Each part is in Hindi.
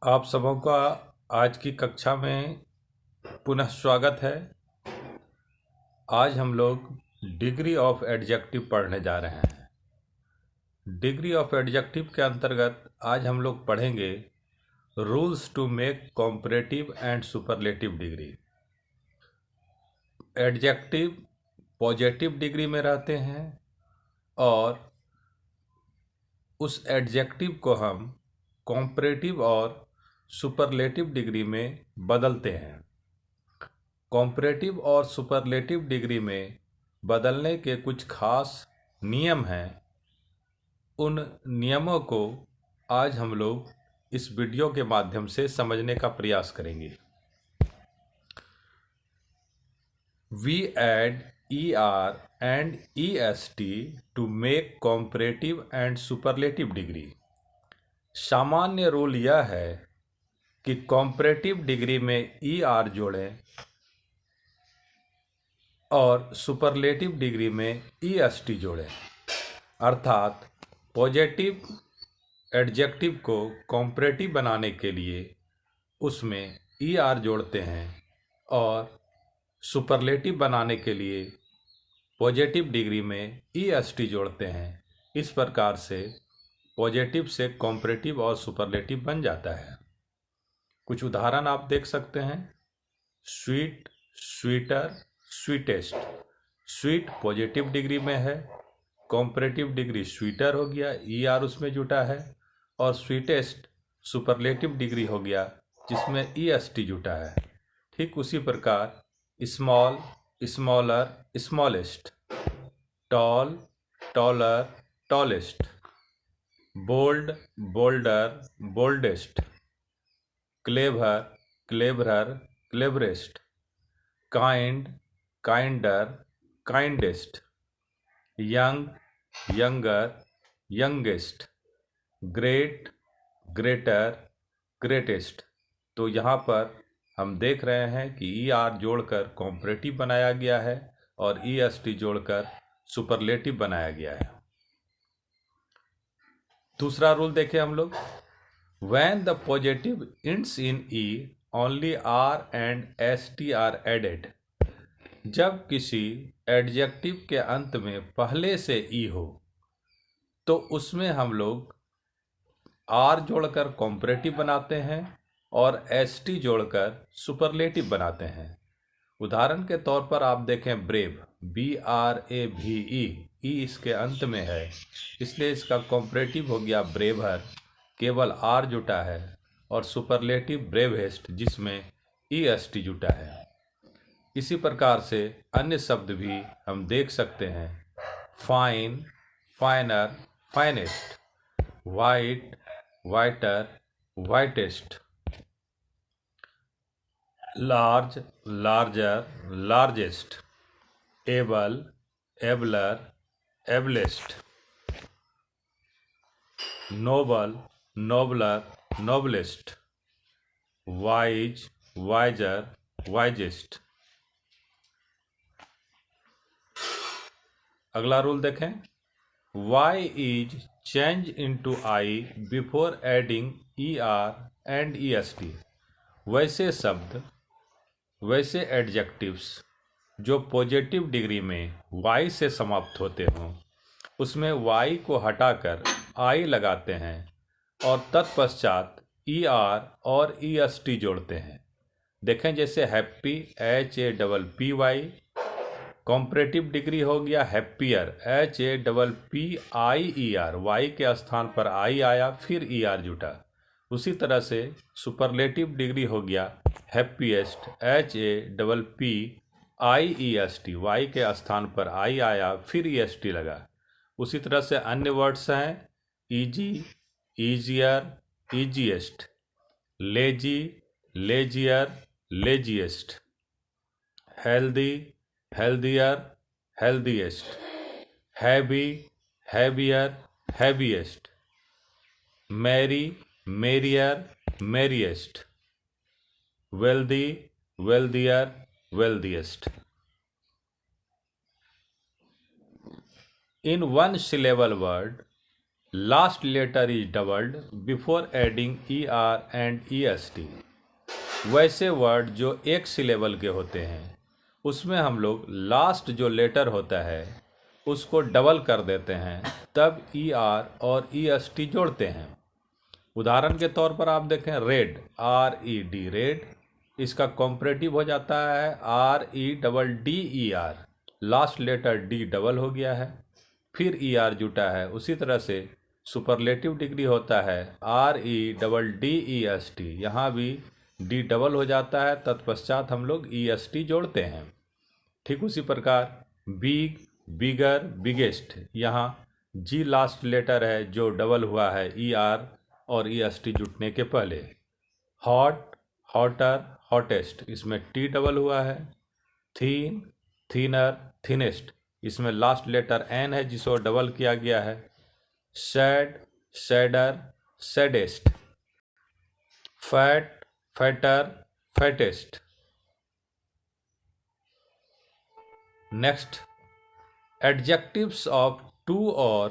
आप सबों का आज की कक्षा में पुनः स्वागत है। आज हम लोग डिग्री ऑफ एडजेक्टिव पढ़ने जा रहे हैं। डिग्री ऑफ एडजेक्टिव के अंतर्गत आज हम लोग पढ़ेंगे rules to make comparative and superlative degree. Adjective positive degree में रहते हैं और उस एडजेक्टिव को हम कॉम्परेटिव और सुपरलेटिव डिग्री में बदलते हैं। कॉम्परेटिव और सुपरलेटिव डिग्री में बदलने के कुछ खास नियम हैं। उन नियमों को आज हम लोग इस वीडियो के माध्यम से समझने का प्रयास करेंगे। We add ER and EST to make comparative and superlative degree। सामान्य रूल यह है कि कॉम्परेटिव डिग्री में ER जोड़ें और सुपरलेटिव डिग्री में EST जोड़ें। अर्थात पॉजिटिव एडजेक्टिव को कॉम्परेटिव बनाने के लिए उसमें ER जोड़ते हैं और सुपरलेटिव बनाने के लिए पॉजिटिव डिग्री में EST जोड़ते हैं। इस प्रकार से पॉजिटिव से कॉम्परेटिव और सुपरलेटिव बन जाता है। कुछ उदाहरण आप देख सकते हैं। Sweet, sweeter, sweetest. Sweet positive degree में है, कॉम्परेटिव डिग्री स्वीटर हो गया, ER उसमें जुटा है, और स्वीटेस्ट सुपरलेटिव डिग्री हो गया जिसमें EST जुटा है। ठीक उसी प्रकार small, smaller, smallest, tall, taller, tallest, bold, bolder, boldest, clever, cleverer, cleverest, kind, kinder, kindest, young, younger, youngest, great, greater, greatest. तो यहाँ पर हम देख रहे हैं कि ER जोड़कर कॉम्परेटिव बनाया गया है और EST जोड़कर सुपरलेटिव बनाया गया है। दूसरा रूल देखें हम लोग। When the positive ends in E, only R and ST are added। जब किसी एडजेक्टिव के अंत में पहले से E हो तो उसमें हम लोग R जोड़कर कॉम्परेटिव बनाते हैं और ST जोड़कर सुपरलेटिव बनाते हैं। उदाहरण के तौर पर आप देखें ब्रेव, BRAVE, E इसके अंत में है इसलिए इसका कॉम्परेटिव हो गया ब्रेवर, केवल R जुटा है, और सुपरलेटिव ब्रेवेस्ट जिसमें EST जुटा है। इसी प्रकार से अन्य शब्द भी हम देख सकते हैं। Fine, finer, finest, white, whiter, whitest, large, larger, largest, able, abler, ablest, noble, nobler, noblest, wise, wiser, wisest. अगला रूल देखें। Y is changed into I before adding ER and EST। वैसे शब्द, वैसे एडजेक्टिव्स जो पॉजिटिव डिग्री में Y से समाप्त होते हों उसमें Y को हटाकर I लगाते हैं और तत्पश्चात ER और EST जोड़ते हैं। देखें जैसे हैप्पी, HAPPY, कॉम्परेटिव डिग्री हो गया हैप्पियर, HAPPIER, Y के स्थान पर I आया फिर ER जुटा। उसी तरह से सुपरलेटिव डिग्री हो गया हैप्पीएस्ट, HAPPIEST, Y के स्थान पर I आया फिर EST लगा। उसी तरह से अन्य वर्ड्स हैं easy, easier, easiest, lazy, lazier, laziest, healthy, healthier, healthiest, heavy, heavier, heaviest, merry, merrier, merriest, wealthy, wealthier, wealthiest. In one syllable word last letter is doubled before adding ER and EST। वैसे वर्ड जो एक सिलेबल के होते हैं उसमें हम लोग लास्ट जो लेटर होता है उसको डबल कर देते हैं, तब ER और EST जोड़ते हैं। उदाहरण के तौर पर आप देखें, रेड, RED, रेड, इसका कॉम्परेटिव हो जाता है REDDER, last letter D double हो गया है, फिर ER जुटा है। उसी तरह से सुपरलेटिव डिग्री होता है REDDEST, यहाँ भी D डबल हो जाता है, तत्पश्चात हम लोग EST जोड़ते हैं। ठीक उसी प्रकार बिग, बिगर, बिगेस्ट, यहाँ G लास्ट लेटर है जो डबल हुआ है ER और EST जुटने के पहले। हॉट, हॉटर, हॉटेस्ट, इसमें T डबल हुआ है। थीन, थीनर, थिनेस्ट, इसमें लास्ट लेटर N है जिसको डबल किया गया है। Sad, sadder, saddest. Fat, fatter, fattest. Next, adjectives of 2 or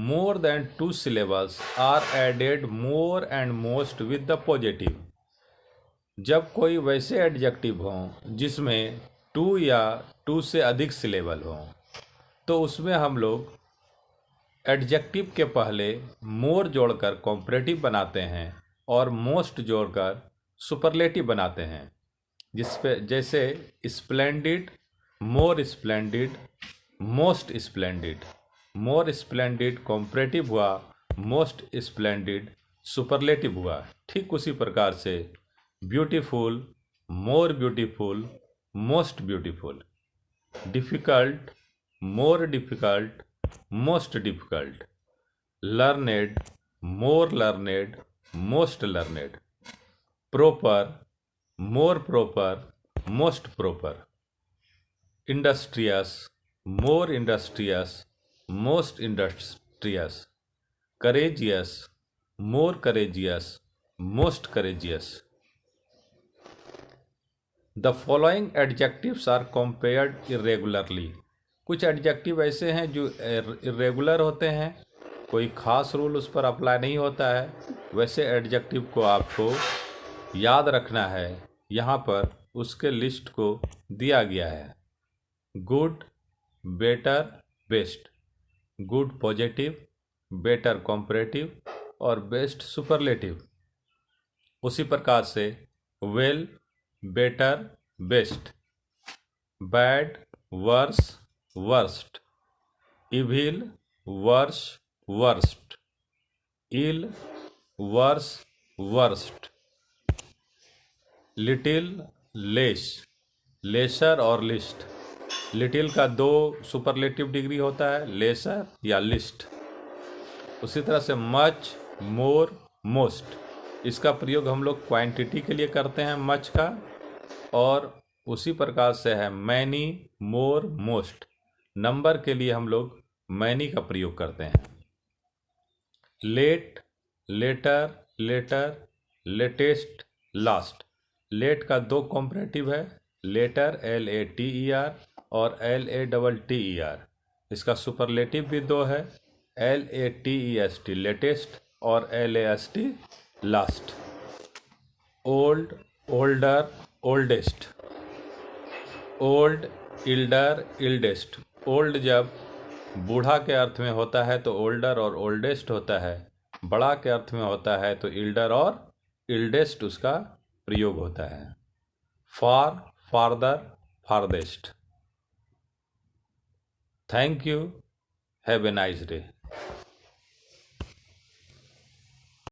more than 2 syllables are added more and most with the positive। जब कोई वैसे एडजेक्टिव हों जिसमें 2 या 2 से अधिक सिलेबल हों तो उसमें हम लोग एडजेक्टिव के पहले मोर जोड़कर कॉम्परेटिव बनाते हैं और मोस्ट जोड़कर सुपरलेटिव बनाते हैं। जैसे splendid, more splendid, most splendid. More splendid comparative हुआ, मोस्ट स्प्लेंडिड सुपरलेटिव हुआ। ठीक उसी प्रकार से beautiful, more beautiful, most beautiful. Difficult, more difficult, most difficult. Learned, more learned, most learned. Proper, more proper, most proper. Industrious, more industrious, most industrious. Courageous, more courageous, most courageous. The following adjectives are compared irregularly. कुछ एडजेक्टिव ऐसे हैं जो इरेगुलर होते हैं, कोई ख़ास रूल उस पर अप्लाई नहीं होता है। वैसे एडजेक्टिव को आपको याद रखना है, यहाँ पर उसके लिस्ट को दिया गया है। Good, better, best. Good positive, better comparative और बेस्ट सुपरलेटिव। उसी प्रकार से well, better, best. Bad, worse, worst. Evil, worse, worst. Ill, worse, worst. Little, less, lesser और लिस्ट। लिटिल का 2 सुपरलेटिव डिग्री होता है, लेसर या लिस्ट। उसी तरह से मच, मोर, मोस्ट। इसका प्रयोग हम लोग क्वांटिटी के लिए करते हैं मच का, और उसी प्रकार से है मैनी, मोर, मोस्ट। नंबर के लिए हम लोग मैनी का प्रयोग करते हैं। Late, later, latter, latest, last. Late का 2 कॉम्परेटिव है, लेटर LATER और LATTER। इसका सुपरलेटिव भी 2 है, LATEST लेटेस्ट और LAST last. Old, older, oldest. Old, elder, eldest. Old जब बूढ़ा के अर्थ में होता है तो ओल्डर और ओल्डेस्ट होता है, बड़ा के अर्थ में होता है तो इल्डर और इल्डेस्ट उसका प्रयोग होता है। Far, farther, farthest. Thank you, have a nice day.